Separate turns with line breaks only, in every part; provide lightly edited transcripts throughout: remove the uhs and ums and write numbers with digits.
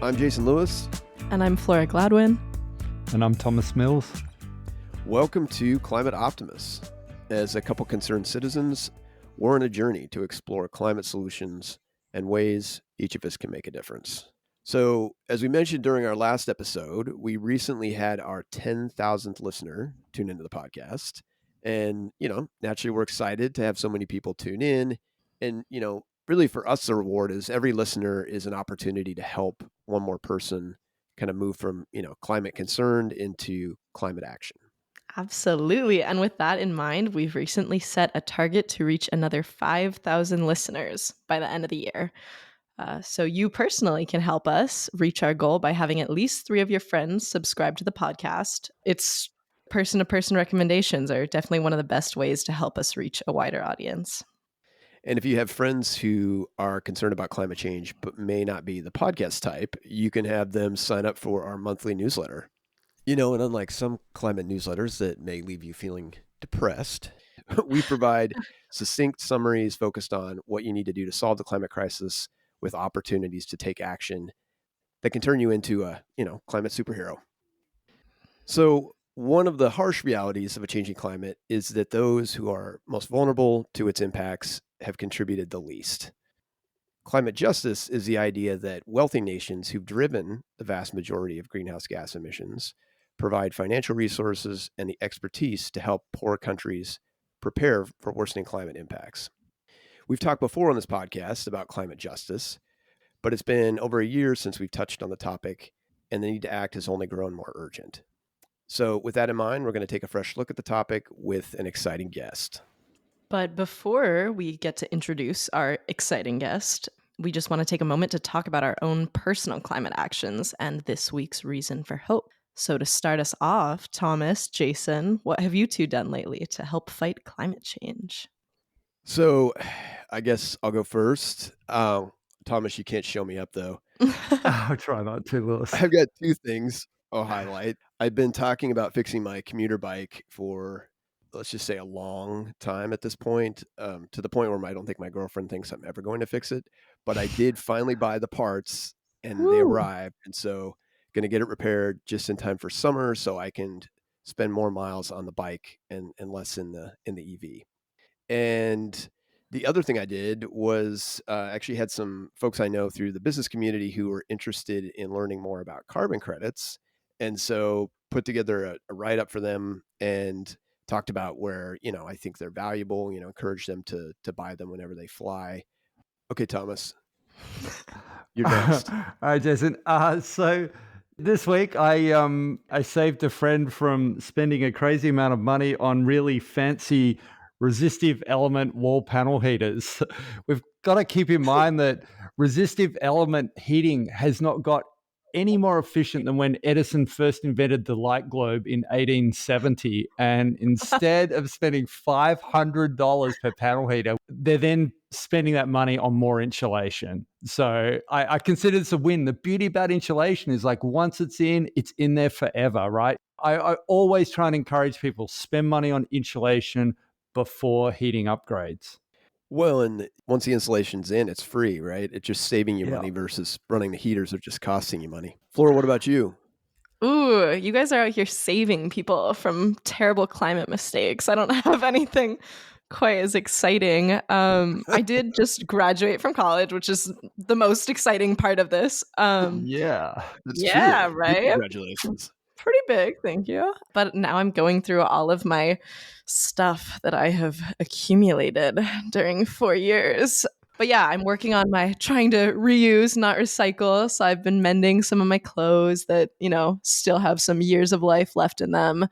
I'm Jason Lewis.
And I'm Flora Gladwin.
And I'm Thomas Mills.
Welcome to Climate Optimists. As a couple concerned citizens, we're on a journey to explore climate solutions and ways each of us can make a difference. So, as we mentioned during our last episode, we recently had our 10,000th listener tune into the podcast. And, naturally, we're excited to have so many people tune in. And, really for us, the reward is every listener is an opportunity to help one more person kind of move from, climate concerned into climate action.
Absolutely. And with that in mind, we've recently set a target to reach another 5,000 listeners by the end of the year. So you personally can help us reach our goal by having at least 3 of your friends subscribe to the podcast. It's person-to-person recommendations are definitely one of the best ways to help us reach a wider audience.
And if you have friends who are concerned about climate change but may not be the podcast type, you can have them sign up for our monthly newsletter. And unlike some climate newsletters that may leave you feeling depressed, we provide succinct summaries focused on what you need to do to solve the climate crisis with opportunities to take action that can turn you into a, climate superhero. So one of the harsh realities of a changing climate is that those who are most vulnerable to its impacts have contributed the least. Climate justice is the idea that wealthy nations who've driven the vast majority of greenhouse gas emissions provide financial resources and the expertise to help poor countries prepare for worsening climate impacts. We've talked before on this podcast about climate justice, but it's been over a year since we've touched on the topic, and the need to act has only grown more urgent. So with that in mind, we're going to take a fresh look at the topic with an exciting guest.
But before we get to introduce our exciting guest, we just want to take a moment to talk about our own personal climate actions and this week's reason for hope. So to start us off, Thomas, Jason, what have you two done lately to help fight climate change?
So I guess I'll go first. Thomas, you can't show me up though.
I'll try not to, Lewis.
I've got 2 things I'll highlight. I've been talking about fixing my commuter bike for, let's just say, a long time at this point, to the point where I don't think my girlfriend thinks I'm ever going to fix it. But I did finally buy the parts and They arrived. And so going to get it repaired just in time for summer so I can spend more miles on the bike and less in the EV. And the other thing I did was actually had some folks I know through the business community who were interested in learning more about carbon credits. And so put together a write-up for them and talked about where, I think they're valuable, encourage them to buy them whenever they fly. Okay, Thomas, you're next.
All right, Jason. So this week I saved a friend from spending a crazy amount of money on really fancy resistive element wall panel heaters. We've got to keep in mind that resistive element heating has not got any more efficient than when Edison first invented the light globe in 1870. And instead of spending $500 per panel heater, they're then spending that money on more insulation. So I consider this a win. The beauty about insulation is like once it's in there forever, right? I always try and encourage people, spend money on insulation before heating upgrades.
Well, and once the insulation's in, it's free, right? It's just saving you money versus running the heaters are just costing you money. Flora, what about you?
Ooh, you guys are out here saving people from terrible climate mistakes. I don't have anything quite as exciting. I did just graduate from college, which is the most exciting part of this.
Yeah.
That's
yeah,
true.
right?
Congratulations.
Pretty big, thank you. But now I'm going through all of my stuff that I have accumulated during 4 years. But yeah, I'm working on trying to reuse, not recycle. So I've been mending some of my clothes that, still have some years of life left in them.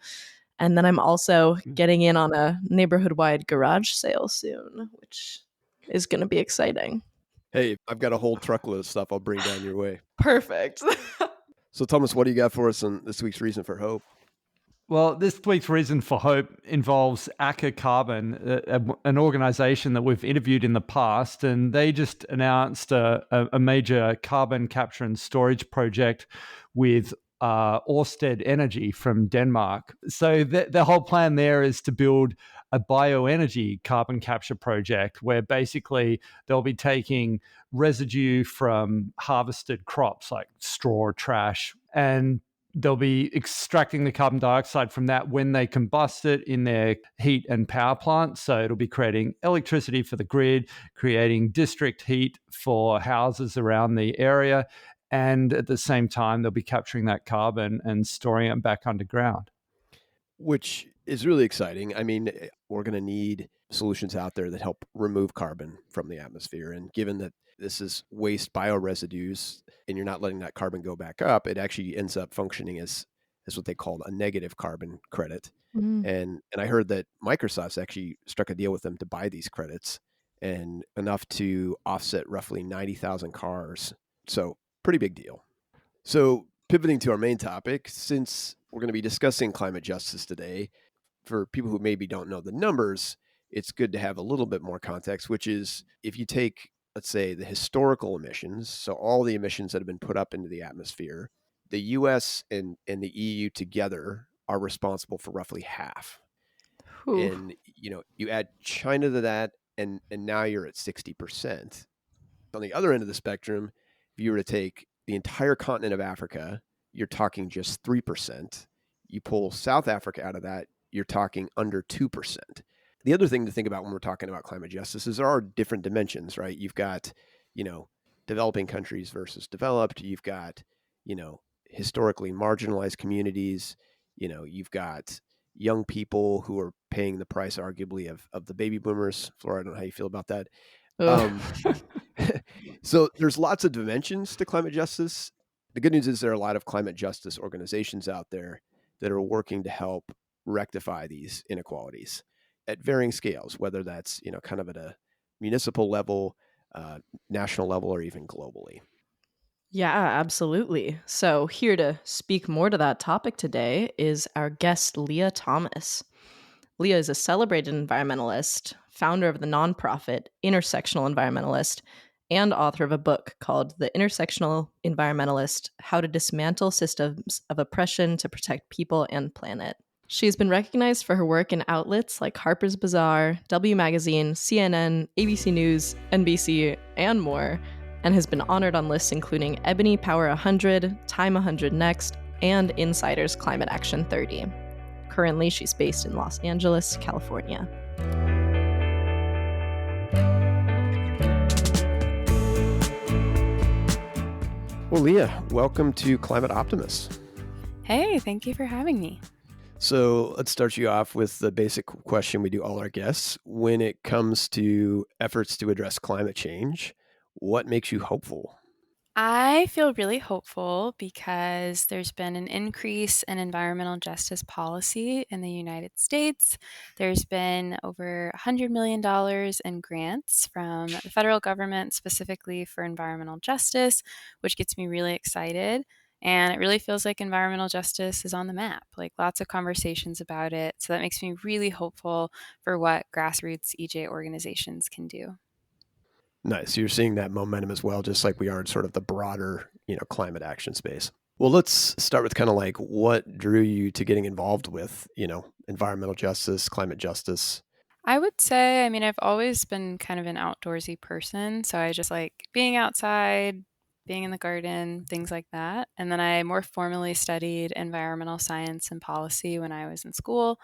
And then I'm also getting in on a neighborhood-wide garage sale soon, which is going to be exciting.
Hey, I've got a whole truckload of stuff I'll bring down your way.
Perfect.
So, Thomas, what do you got for us on this week's Reason for Hope?
Well, this week's Reason for Hope involves Acker Carbon, an organization that we've interviewed in the past, and they just announced a major carbon capture and storage project with Ørsted Energy from Denmark. So the whole plan there is to build a bioenergy carbon capture project where basically they'll be taking residue from harvested crops like straw, trash, and they'll be extracting the carbon dioxide from that when they combust it in their heat and power plants. So it'll be creating electricity for the grid, creating district heat for houses around the area. And at the same time, they'll be capturing that carbon and storing it back underground.
Which is really exciting. I mean, we're going to need solutions out there that help remove carbon from the atmosphere. And given that this is waste bioresidues and you're not letting that carbon go back up, it actually ends up functioning as what they call a negative carbon credit.
Mm.
And I heard that Microsoft's actually struck a deal with them to buy these credits and enough to offset roughly 90,000 cars. So pretty big deal. So pivoting to our main topic, since we're going to be discussing climate justice today, for people who maybe don't know the numbers, it's good to have a little bit more context, which is if you take, let's say, the historical emissions, so all the emissions that have been put up into the atmosphere, the US and the EU together are responsible for roughly half.
Whew.
And you add China to that, and now you're at 60%. On the other end of the spectrum, if you were to take the entire continent of Africa, you're talking just 3%. You pull South Africa out of that, you're talking under 2%. The other thing to think about when we're talking about climate justice is there are different dimensions, right? You've got, developing countries versus developed. You've got, historically marginalized communities. You've got young people who are paying the price, arguably, of the baby boomers. Flora, I don't know how you feel about that.
Ugh.
So there's lots of dimensions to climate justice. The good news is there are a lot of climate justice organizations out there that are working to help rectify these inequalities at varying scales, whether that's, kind of at a municipal level, national level, or even globally.
Yeah, absolutely. So, here to speak more to that topic today is our guest, Leah Thomas. Leah is a celebrated environmentalist, founder of the nonprofit Intersectional Environmentalist, and author of a book called The Intersectional Environmentalist: How to Dismantle Systems of Oppression to Protect People and Planet. She's been recognized for her work in outlets like Harper's Bazaar, W Magazine, CNN, ABC News, NBC, and more, and has been honored on lists including Ebony Power 100, Time 100 Next, and Insider's Climate Action 30. Currently, she's based in Los Angeles, California.
Well, Leah, welcome to Climate Optimists.
Hey, thank you for having me.
So let's start you off with the basic question we do all our guests. When it comes to efforts to address climate change, what makes you hopeful?
I feel really hopeful because there's been an increase in environmental justice policy in the United States. There's been over $100 million in grants from the federal government specifically for environmental justice, which gets me really excited. And it really feels like environmental justice is on the map, like lots of conversations about it. So that makes me really hopeful for what grassroots EJ organizations can do.
Nice. You're seeing that momentum as well, just like we are in sort of the broader, climate action space. Well, let's start with kind of like what drew you to getting involved with, environmental justice, climate justice.
I would say, I've always been kind of an outdoorsy person. So I just like being outside, being in the garden, things like that. And then I more formally studied environmental science and policy when I was in school.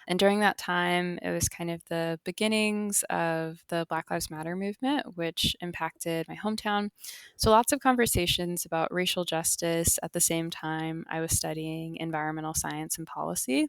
And during that time, it was kind of the beginnings of the Black Lives Matter movement, which impacted my hometown. So lots of conversations about racial justice at the same time I was studying environmental science and policy.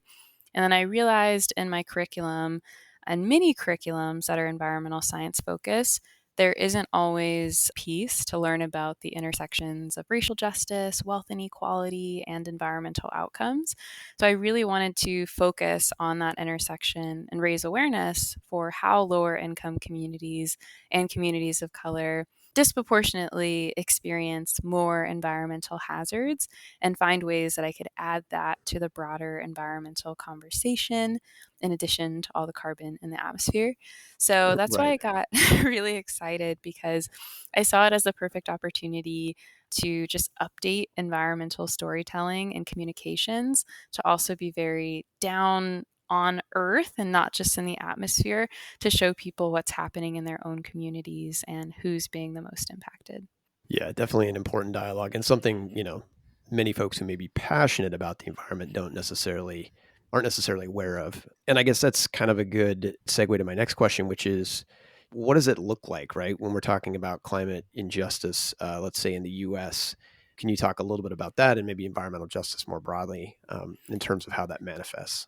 And then I realized in my curriculum and mini curriculums that are environmental science focused, there isn't always peace to learn about the intersections of racial justice, wealth inequality, and environmental outcomes. So I really wanted to focus on that intersection and raise awareness for how lower income communities and communities of color disproportionately experience more environmental hazards and find ways that I could add that to the broader environmental conversation in addition to all the carbon in the atmosphere. So that's why I
Right.
got really excited because I saw it as the perfect opportunity to just update environmental storytelling and communications to also be very down on earth and not just in the atmosphere, to show people what's happening in their own communities and who's being the most impacted.
Yeah, definitely an important dialogue, and something, many folks who may be passionate about the environment aren't necessarily aware of. And I guess that's kind of a good segue to my next question, which is, what does it look like, right, when we're talking about climate injustice, let's say in the US? Can you talk a little bit about that and maybe environmental justice more broadly, in terms of how that manifests?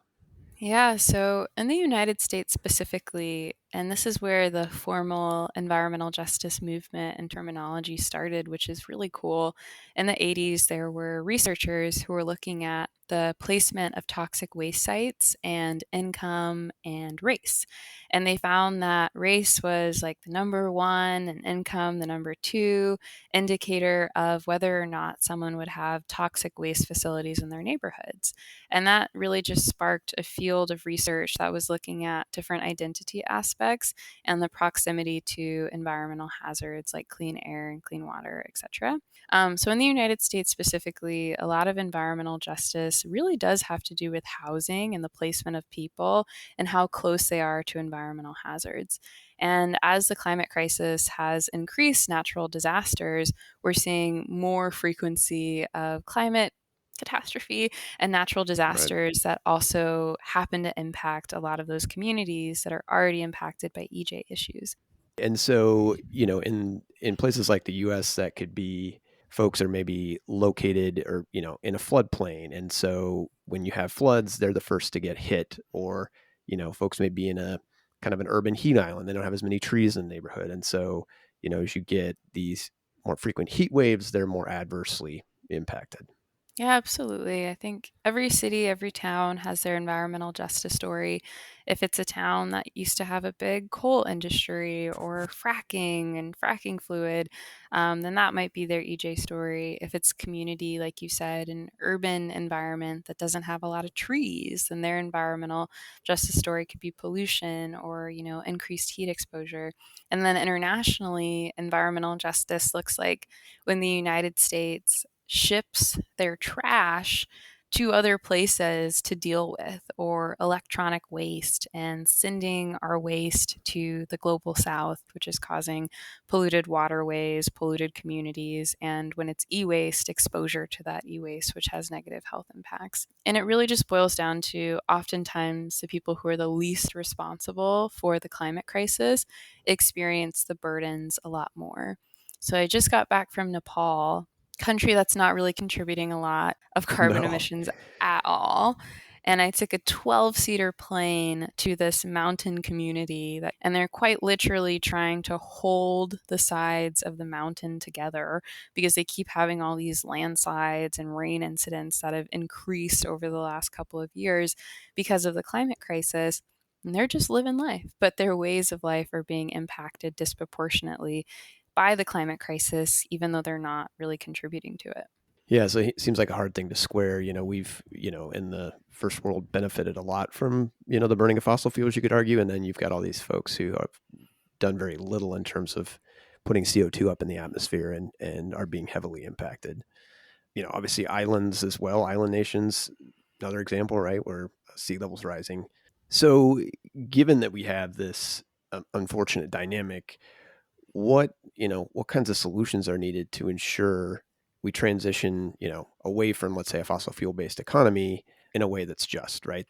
Yeah, so in the United States specifically, and this is where the formal environmental justice movement and terminology started, which is really cool. In the 80s, there were researchers who were looking at the placement of toxic waste sites and income and race. And they found that race was like the number one and income the number two indicator of whether or not someone would have toxic waste facilities in their neighborhoods. And that really just sparked a field of research that was looking at different identity aspects and the proximity to environmental hazards like clean air and clean water, etc. So in the United States specifically, a lot of environmental justice really does have to do with housing and the placement of people and how close they are to environmental hazards. And as the climate crisis has increased natural disasters, we're seeing more frequency of climate catastrophe and natural
Right.
disasters that also happen to impact a lot of those communities that are already impacted by EJ issues.
And so, in places like the US, that could be folks are maybe located or, in a floodplain. And so when you have floods, they're the first to get hit. Or, folks may be in a kind of an urban heat island. They don't have as many trees in the neighborhood. And so, as you get these more frequent heat waves, they're more adversely impacted.
Yeah, absolutely. I think every city, every town has their environmental justice story. If it's a town that used to have a big coal industry or fracking and fracking fluid, then that might be their EJ story. If it's community, like you said, an urban environment that doesn't have a lot of trees, then their environmental justice story could be pollution or, increased heat exposure. And then internationally, environmental justice looks like when the United States ships their trash to other places to deal with, or electronic waste, and sending our waste to the global south, which is causing polluted waterways, polluted communities, and when it's e-waste, exposure to that e-waste, which has negative health impacts. And it really just boils down to oftentimes the people who are the least responsible for the climate crisis experience the burdens a lot more. So I just got back from Nepal, country that's not really contributing a lot of carbon
No.
emissions at all. And I took a 12-seater plane to this mountain community and they're quite literally trying to hold the sides of the mountain together because they keep having all these landslides and rain incidents that have increased over the last couple of years because of the climate crisis. And they're just living life, but their ways of life are being impacted disproportionately by the climate crisis, even though they're not really contributing to it.
Yeah, so it seems like a hard thing to square. We've, in the first world benefited a lot from, the burning of fossil fuels, you could argue. And then you've got all these folks who have done very little in terms of putting CO2 up in the atmosphere and are being heavily impacted. Obviously islands as well, island nations, another example, right, where sea levels rising. So given that we have this unfortunate dynamic, what kinds of solutions are needed to ensure we transition, away from, let's say, a fossil fuel based economy in a way that's just, right?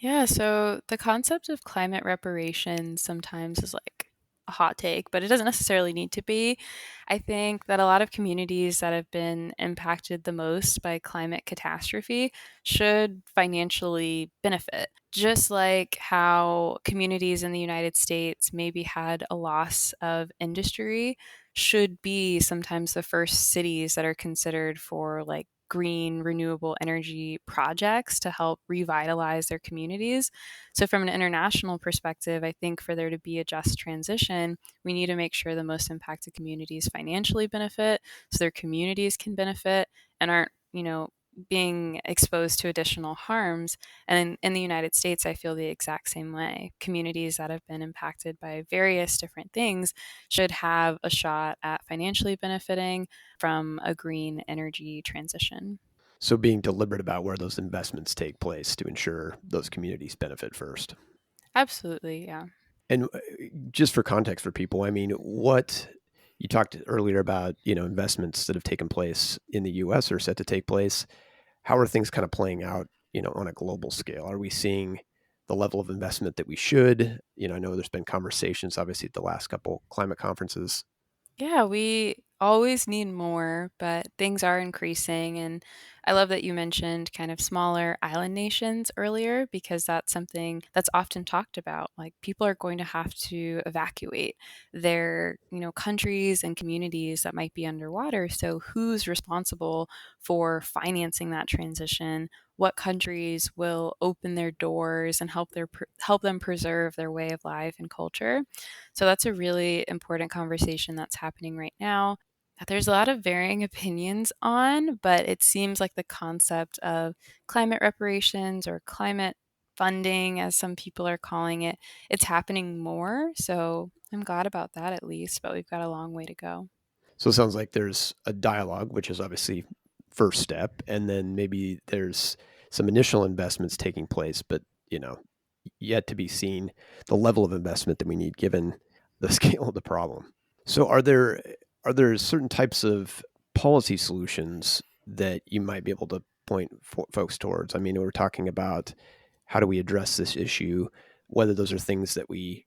Yeah, so the concept of climate reparations sometimes is like a hot take, but it doesn't necessarily need to be. I think that a lot of communities that have been impacted the most by climate catastrophe should financially benefit. Just like how communities in the United States maybe had a loss of industry, should be sometimes the first cities that are considered for like green renewable energy projects to help revitalize their communities. So from an international perspective, I think for there to be a just transition, we need to make sure the most impacted communities financially benefit so their communities can benefit and aren't, being exposed to additional harms. And in the United States, I feel the exact same way. Communities that have been impacted by various different things should have a shot at financially benefiting from a green energy transition.
So being deliberate about where those investments take place to ensure those communities benefit first.
Absolutely, yeah.
And just for context for people, I mean, what you talked earlier about, investments that have taken place in the US or set to take place. How are things kind of playing out, on a global scale? Are we seeing the level of investment that we should? I know there's been conversations, obviously, at the last couple climate conferences.
Yeah, we always need more, but things are increasing. And I love that you mentioned kind of smaller island nations earlier, because that's something that's often talked about. Like, people are going to have to evacuate their, countries and communities that might be underwater. So who's responsible for financing that transition? What countries will open their doors and help them preserve their way of life and culture? So that's a really important conversation that's happening right now that there's a lot of varying opinions on, but it seems like the concept of climate reparations or climate funding, as some people are calling it, it's happening more. So I'm glad about that at least, but we've got a long way to go.
So it sounds like there's a dialogue, which is obviously first step, and then maybe there's some initial investments taking place, but yet to be seen the level of investment that we need given the scale of the problem. So are there certain types of policy solutions that you might be able to point folks towards? I mean, we're talking about how do we address this issue, whether those are things that we,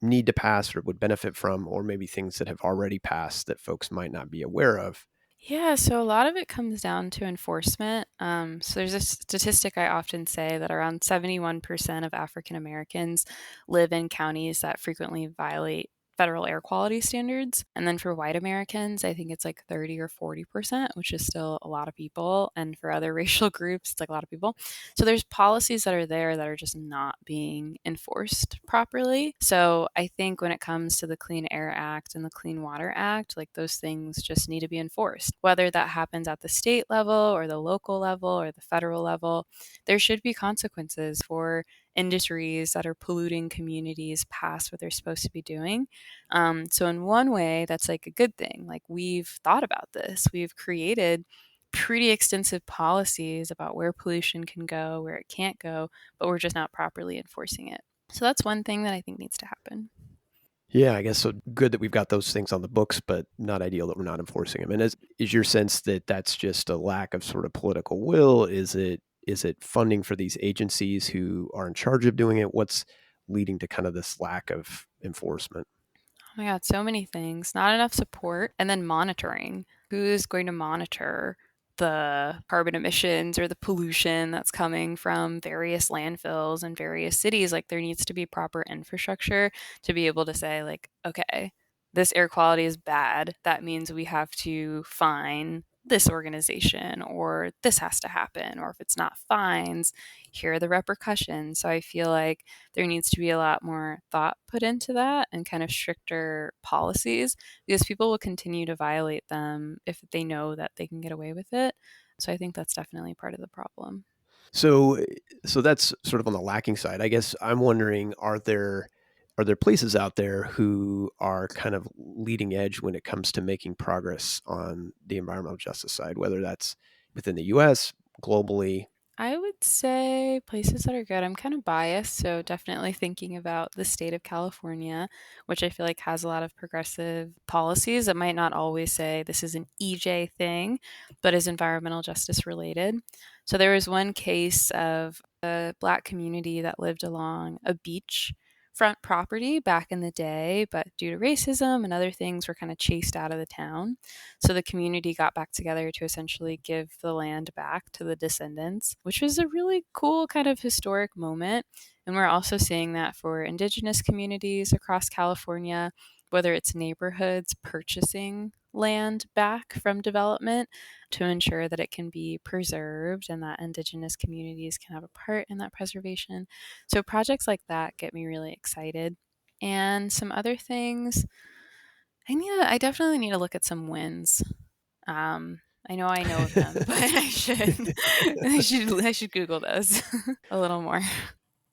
need to pass or would benefit from, or maybe things that have already passed that folks might not be aware of.
Yeah, so a lot of it comes down to enforcement. So there's a statistic I often say that around 71% of African Americans live in counties that frequently violate federal air quality standards. And then for white Americans, I think it's like 30 or 40%, which is still a lot of people. And for other racial groups, it's like a lot of people. So there's policies that are there that are just not being enforced properly. So I think when it comes to the Clean Air Act and the Clean Water Act, like, those things just need to be enforced. Whether that happens at the state level or the local level or the federal level, there should be consequences for industries that are polluting communities past what they're supposed to be doing. So in one way, that's like a good thing. Like, we've thought about this. We've created pretty extensive policies about where pollution can go, where it can't go, but we're just not properly enforcing it. So that's one thing that I think needs to happen.
Yeah, I guess so. Good that we've got those things on the books, but not ideal that we're not enforcing them. And is your sense that that's just a lack of sort of political will? Is it funding for these agencies who are in charge of doing it? What's leading to kind of this lack of enforcement?
Oh my God, so many things. Not enough support, and then monitoring. Who's going to monitor the carbon emissions or the pollution that's coming from various landfills and various cities? Like, there needs to be proper infrastructure to be able to say, like, okay, this air quality is bad. That means we have to fine this organization, or this has to happen, or if it's not fines, here are the repercussions. So I feel like there needs to be a lot more thought put into that and kind of stricter policies, because people will continue to violate them if they know that they can get away with it. So I think that's definitely part of the problem.
So so that's sort of on the lacking side. I guess I'm wondering, are there places out there who are kind of leading edge when it comes to making progress on the environmental justice side, whether that's within the US, globally?
I would say places that are good. I'm kind of biased, so definitely thinking about the state of California, which I feel like has a lot of progressive policies that might not always say this is an EJ thing, but is environmental justice related. So there was one case of a Black community that lived along a beach front property back in the day, but due to racism and other things were kind of chased out of the town. So the community got back together to essentially give the land back to the descendants, which was a really cool kind of historic moment. And we're also seeing that for Indigenous communities across California, whether it's neighborhoods purchasing land back from development to ensure that it can be preserved and that Indigenous communities can have a part in that preservation. So projects like that get me really excited. And some other things, I definitely need to look at some wins. I know of them, but I should Google those a little more.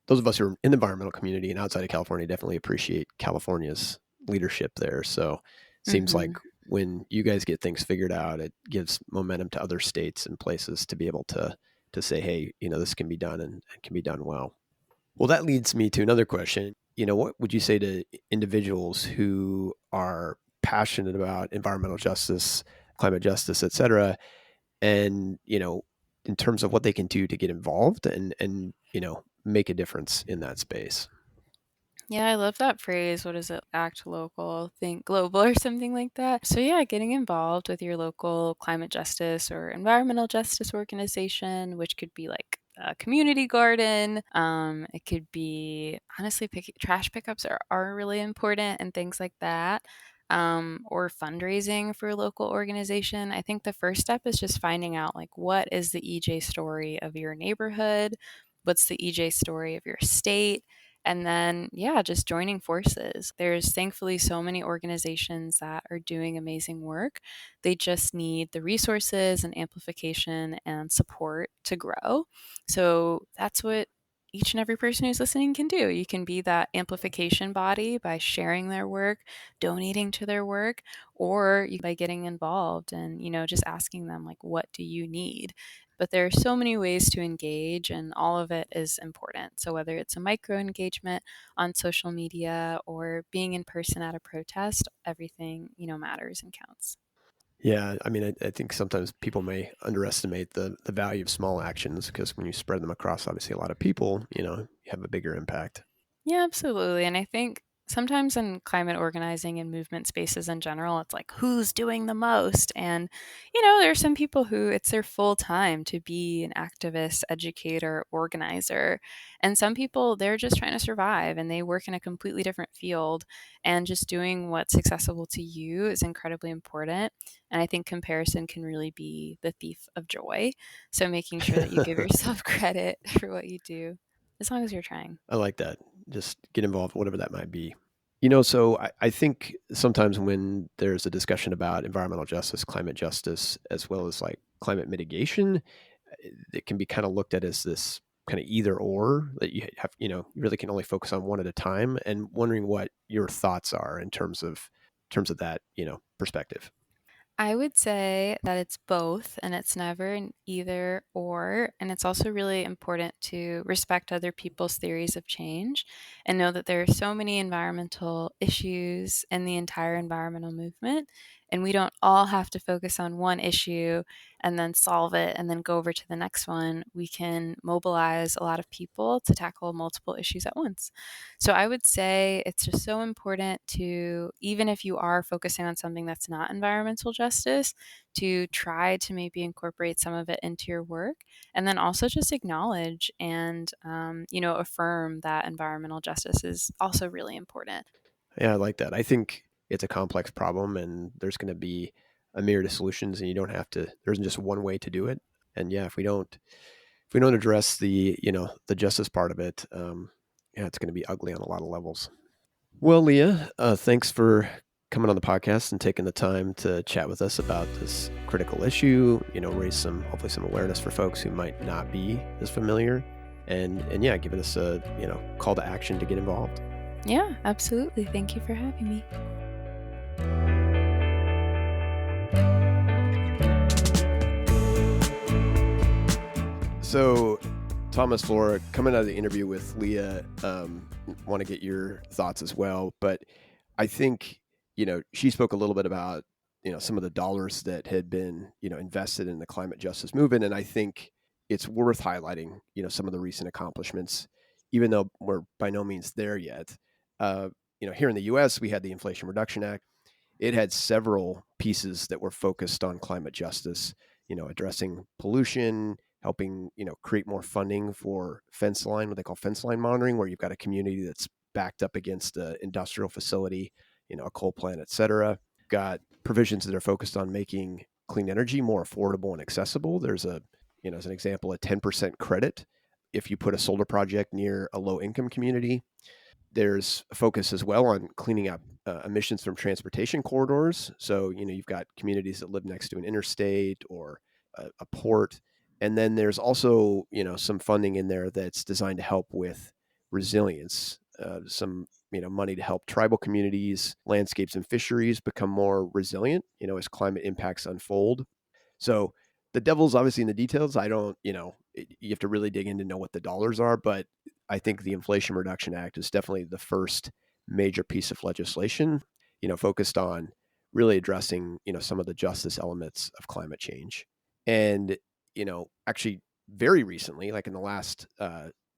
Those of us who are in the environmental community and outside of California definitely appreciate California's leadership there. So seems like when you guys get things figured out, it gives momentum to other states and places to be able to say, hey, this can be done and can be done well. Well, that leads me to another question. What would you say to individuals who are passionate about environmental justice, climate justice, et cetera, and, in terms of what they can do to get involved and make a difference in that space?
Yeah, I love that phrase. What is it? Act local, think global, or something like that. So, yeah, getting involved with your local climate justice or environmental justice organization, which could be like a community garden. It could be, honestly, trash pickups are really important and things like that. Or fundraising for a local organization. I think the first step is just finding out like what is the EJ story of your neighborhood? What's the EJ story of your state? And then, yeah, just joining forces. There's thankfully so many organizations that are doing amazing work. They just need the resources and amplification and support to grow. So that's what each and every person who's listening can do. You can be that amplification body by sharing their work, donating to their work, or by getting involved and, just asking them, like, what do you need? But there are so many ways to engage, and all of it is important. So whether it's a micro engagement on social media or being in person at a protest, everything, matters and counts.
Yeah, I mean, I think sometimes people may underestimate the value of small actions because when you spread them across, obviously, a lot of people, you have a bigger impact.
Yeah, absolutely. And I think sometimes in climate organizing and movement spaces in general, it's like, who's doing the most? And, there are some people who it's their full time to be an activist, educator, organizer. And some people, they're just trying to survive and they work in a completely different field. And just doing what's accessible to you is incredibly important. And I think comparison can really be the thief of joy. So making sure that you give yourself credit for what you do, as long as you're trying.
I like that. Just get involved, whatever that might be. So I think sometimes when there's a discussion about environmental justice, climate justice, as well as like climate mitigation, it can be kind of looked at as this kind of either or that you have, you really can only focus on one at a time, and wondering what your thoughts are in terms of that, perspective.
I would say that it's both and it's never an either or. And it's also really important to respect other people's theories of change and know that there are so many environmental issues in the entire environmental movement. And we don't all have to focus on one issue and then solve it and then go over to the next one. We can mobilize a lot of people to tackle multiple issues at once. So I would say it's just so important to, even if you are focusing on something that's not environmental justice, to try to maybe incorporate some of it into your work. And then also just acknowledge and, affirm that environmental justice is also really important.
Yeah, I like that. I think it's a complex problem and there's going to be a myriad of solutions, and you don't have to, there isn't just one way to do it. And yeah, if we don't address the, the justice part of it, yeah, it's going to be ugly on a lot of levels. Well, Leah, thanks for coming on the podcast and taking the time to chat with us about this critical issue, raise hopefully some awareness for folks who might not be as familiar, and yeah, giving us a, call to action to get involved.
Yeah, absolutely. Thank you for having me.
So, Thomas, Laura, coming out of the interview with Leah, want to get your thoughts as well. But I think, she spoke a little bit about, some of the dollars that had been, invested in the climate justice movement. And I think it's worth highlighting, some of the recent accomplishments, even though we're by no means there yet. Here in the US, we had the Inflation Reduction Act. It had several pieces that were focused on climate justice, addressing pollution, helping, create more funding for fence line, what they call fence line monitoring, where you've got a community that's backed up against an industrial facility, a coal plant, et cetera. Got provisions that are focused on making clean energy more affordable and accessible. There's as an example, a 10% credit if you put a solar project near a low income community. There's a focus as well on cleaning up emissions from transportation corridors. So, you've got communities that live next to an interstate or a port. And then there's also, some funding in there that's designed to help with resilience, some, money to help tribal communities, landscapes, and fisheries become more resilient, as climate impacts unfold. So the devil's obviously in the details. I don't, you have to really dig in to know what the dollars are, but I think the Inflation Reduction Act is definitely the first major piece of legislation, focused on really addressing, some of the justice elements of climate change. And, actually very recently, like in the last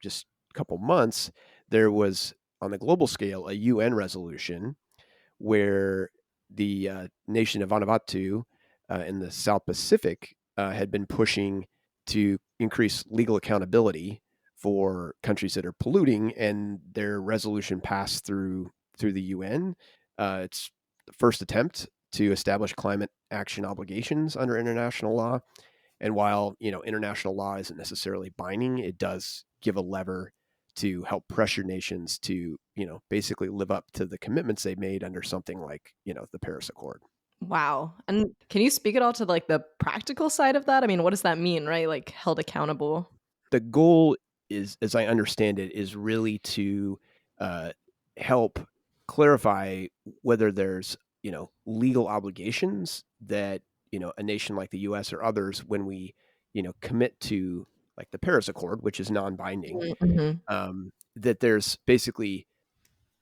just couple months, there was on the global scale a UN resolution where the nation of Vanuatu in the South Pacific had been pushing to increase legal accountability for countries that are polluting, and their resolution passed through the UN. It's the first attempt to establish climate action obligations under international law. And while international law isn't necessarily binding, it does give a lever to help pressure nations to basically live up to the commitments they made under something like the Paris Accord.
Wow. And can you speak at all to like the practical side of that? I mean, what does that mean, right? Like held accountable.
The goal is, as I understand it, is really to uh, help clarify whether there's legal obligations that a nation like the U.S. or others, when we commit to like the Paris Accord, which is non-binding,
Mm-hmm.
that there's basically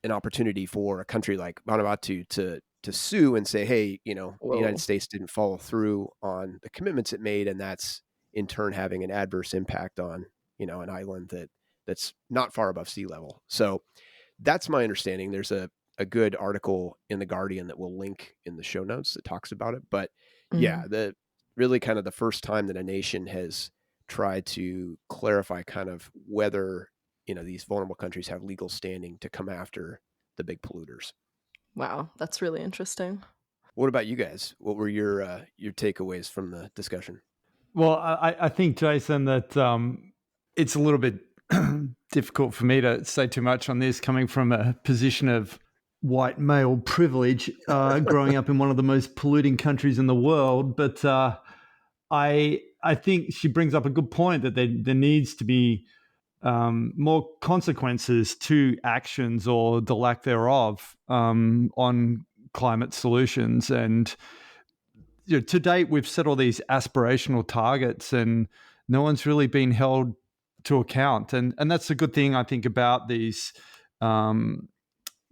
an opportunity for a country like Vanuatu to sue and say, hey, the United
Whoa.
States didn't follow through on the commitments it made, and that's in turn having an adverse impact on an island that's not far above sea level. So that's my understanding. There's a good article in the Guardian that we'll link in the show notes that talks about it. But yeah,
Mm.
the really kind of the first time that a nation has tried to clarify kind of whether these vulnerable countries have legal standing to come after the big polluters.
Wow. That's really interesting.
What about you guys? What were your takeaways from the discussion?
Well, I think, Jason, that it's a little bit difficult for me to say too much on this, coming from a position of white male privilege, growing up in one of the most polluting countries in the world. But I think she brings up a good point that there needs to be more consequences to actions or the lack thereof on climate solutions. And to date, we've set all these aspirational targets, and no one's really been held to account. And that's a good thing, I think, about these um,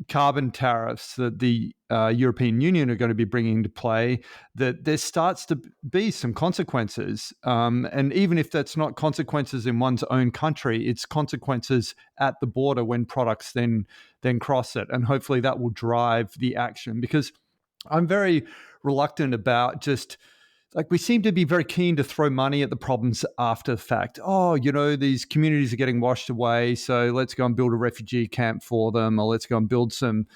carbon tariffs that the European Union are going to be bringing into play, that there starts to be some consequences. And even if that's not consequences in one's own country, it's consequences at the border when products then cross it. And hopefully that will drive the action, because I'm very reluctant about just like, we seem to be very keen to throw money at the problems after the fact. Oh, these communities are getting washed away, so let's go and build a refugee camp for them, or let's go and build some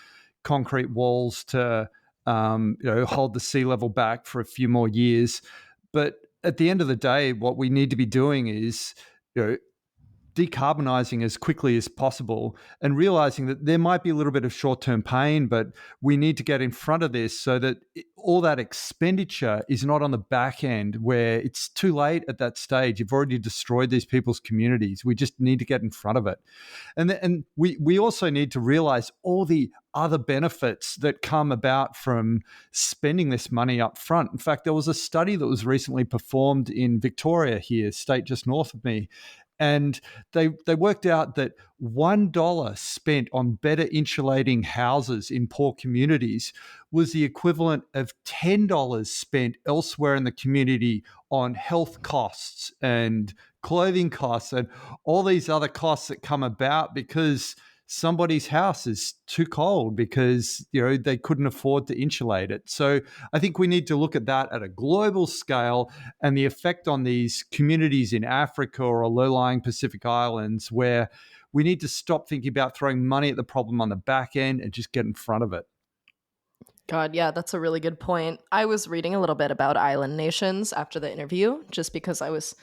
concrete walls to hold the sea level back for a few more years. But at the end of the day, what we need to be doing is decarbonizing as quickly as possible, and realizing that there might be a little bit of short-term pain, but we need to get in front of this so that all that expenditure is not on the back end where it's too late at that stage. You've already destroyed these people's communities. We just need to get in front of it. And we also need to realize all the other benefits that come about from spending this money up front. In fact, there was a study that was recently performed in Victoria here, state just north of me, and they worked out that $1 spent on better insulating houses in poor communities was the equivalent of $10 spent elsewhere in the community on health costs and clothing costs and all these other costs that come about because somebody's house is too cold because they couldn't afford to insulate it. So I think we need to look at that at a global scale and the effect on these communities in Africa or low-lying Pacific islands, where we need to stop thinking about throwing money at the problem on the back end and just get in front of it.
God, yeah, that's a really good point. I was reading a little bit about island nations after the interview, just because I was,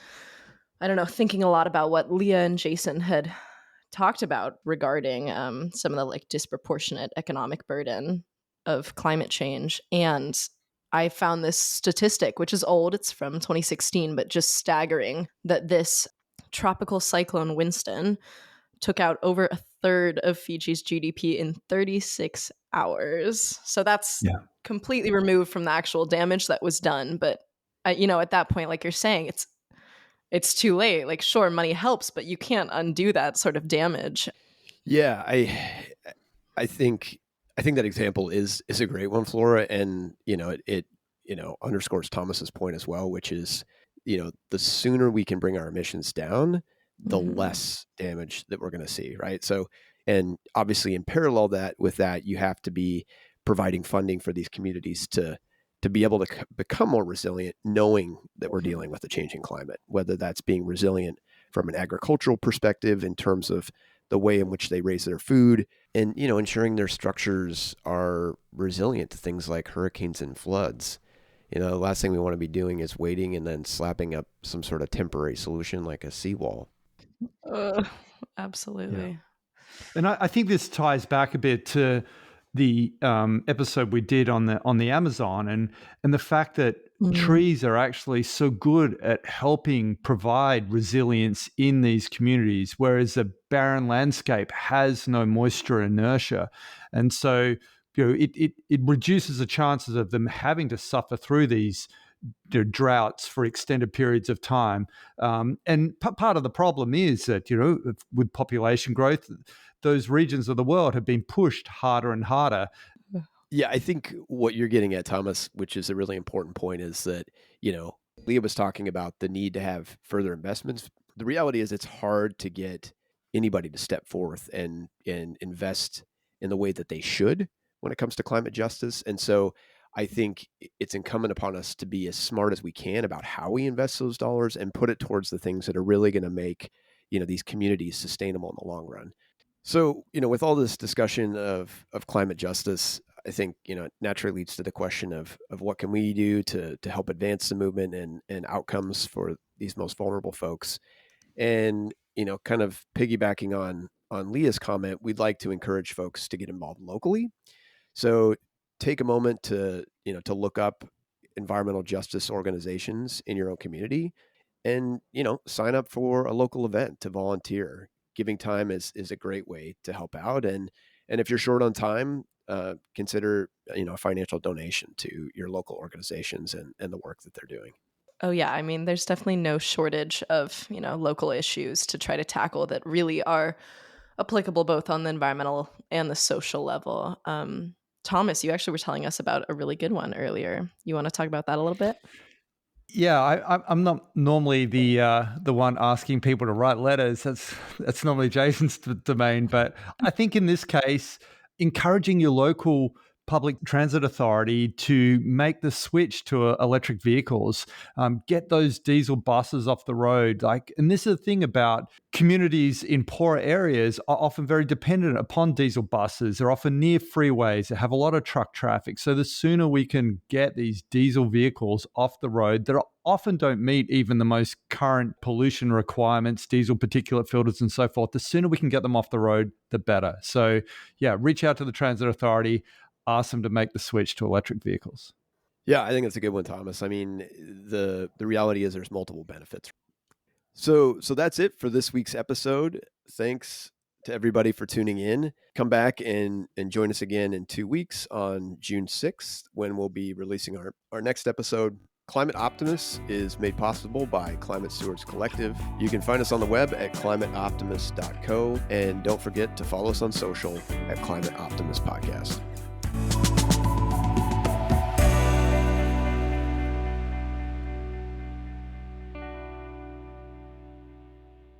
I don't know, thinking a lot about what Leah and Jason had talked about regarding some of the like disproportionate economic burden of climate change. And I found this statistic, which is old, it's from 2016, but just staggering, that this tropical cyclone Winston took out over a third of Fiji's GDP in 36 hours. So that's completely removed from the actual damage that was done. But, at that point, like you're saying, it's too late. Like, sure, money helps, but you can't undo that sort of damage.
Yeah, I think that example is a great one, Flora, and it underscores Thomas's point as well, which is the sooner we can bring our emissions down, the less damage that we're going to see, right? So, and obviously in parallel with that, you have to be providing funding for these communities to be able to become more resilient, knowing that we're dealing with a changing climate, whether that's being resilient from an agricultural perspective in terms of the way in which they raise their food, and ensuring their structures are resilient to things like hurricanes and floods. The last thing we want to be doing is waiting and then slapping up some sort of temporary solution like a seawall.
Absolutely.
Yeah. And I think this ties back a bit to the episode we did on the Amazon and the fact that trees are actually so good at helping provide resilience in these communities, whereas a barren landscape has no moisture inertia. And so it reduces the chances of them having to suffer through these droughts for extended periods of time. And part of the problem is that, with population growth, those regions of the world have been pushed harder and harder.
Yeah, I think what you're getting at, Thomas, which is a really important point, is that, Leah was talking about the need to have further investments. The reality is it's hard to get anybody to step forth and invest in the way that they should when it comes to climate justice. And so I think it's incumbent upon us to be as smart as we can about how we invest those dollars and put it towards the things that are really going to make, these communities sustainable in the long run. So, with all this discussion of climate justice, I think, it naturally leads to the question of what can we do to help advance the movement and outcomes for these most vulnerable folks. And, kind of piggybacking on Leah's comment, we'd like to encourage folks to get involved locally. So take a moment to look up environmental justice organizations in your own community and, sign up for a local event to volunteer. Giving time is a great way to help out. And if you're short on time, consider, a financial donation to your local organizations and the work that they're doing.
Oh, yeah. I mean, there's definitely no shortage of, local issues to try to tackle that really are applicable both on the environmental and the social level. Thomas, you actually were telling us about a really good one earlier. You want to talk about that a little bit?
Yeah, I'm not normally the one asking people to write letters. That's normally Jason's domain. But I think in this case, encouraging your local public transit authority to make the switch to electric vehicles, get those diesel buses off the road. And this is the thing about communities in poorer areas are often very dependent upon diesel buses. They're often near freeways. They have a lot of truck traffic. So the sooner we can get these diesel vehicles off the road that often don't meet even the most current pollution requirements, diesel particulate filters and so forth, the sooner we can get them off the road, the better. So yeah, reach out to the transit authority, ask them to make the switch to electric vehicles.
Yeah, I think that's a good one, Thomas. I mean, the reality is there's multiple benefits. So that's it for this week's episode. Thanks to everybody for tuning in. Come back and join us again in 2 weeks on June 6th, when we'll be releasing our next episode. Climate Optimists is made possible by Climate Stewards Collective. You can find us on the web at climateoptimist.co, and don't forget to follow us on social at Climate Optimist Podcast.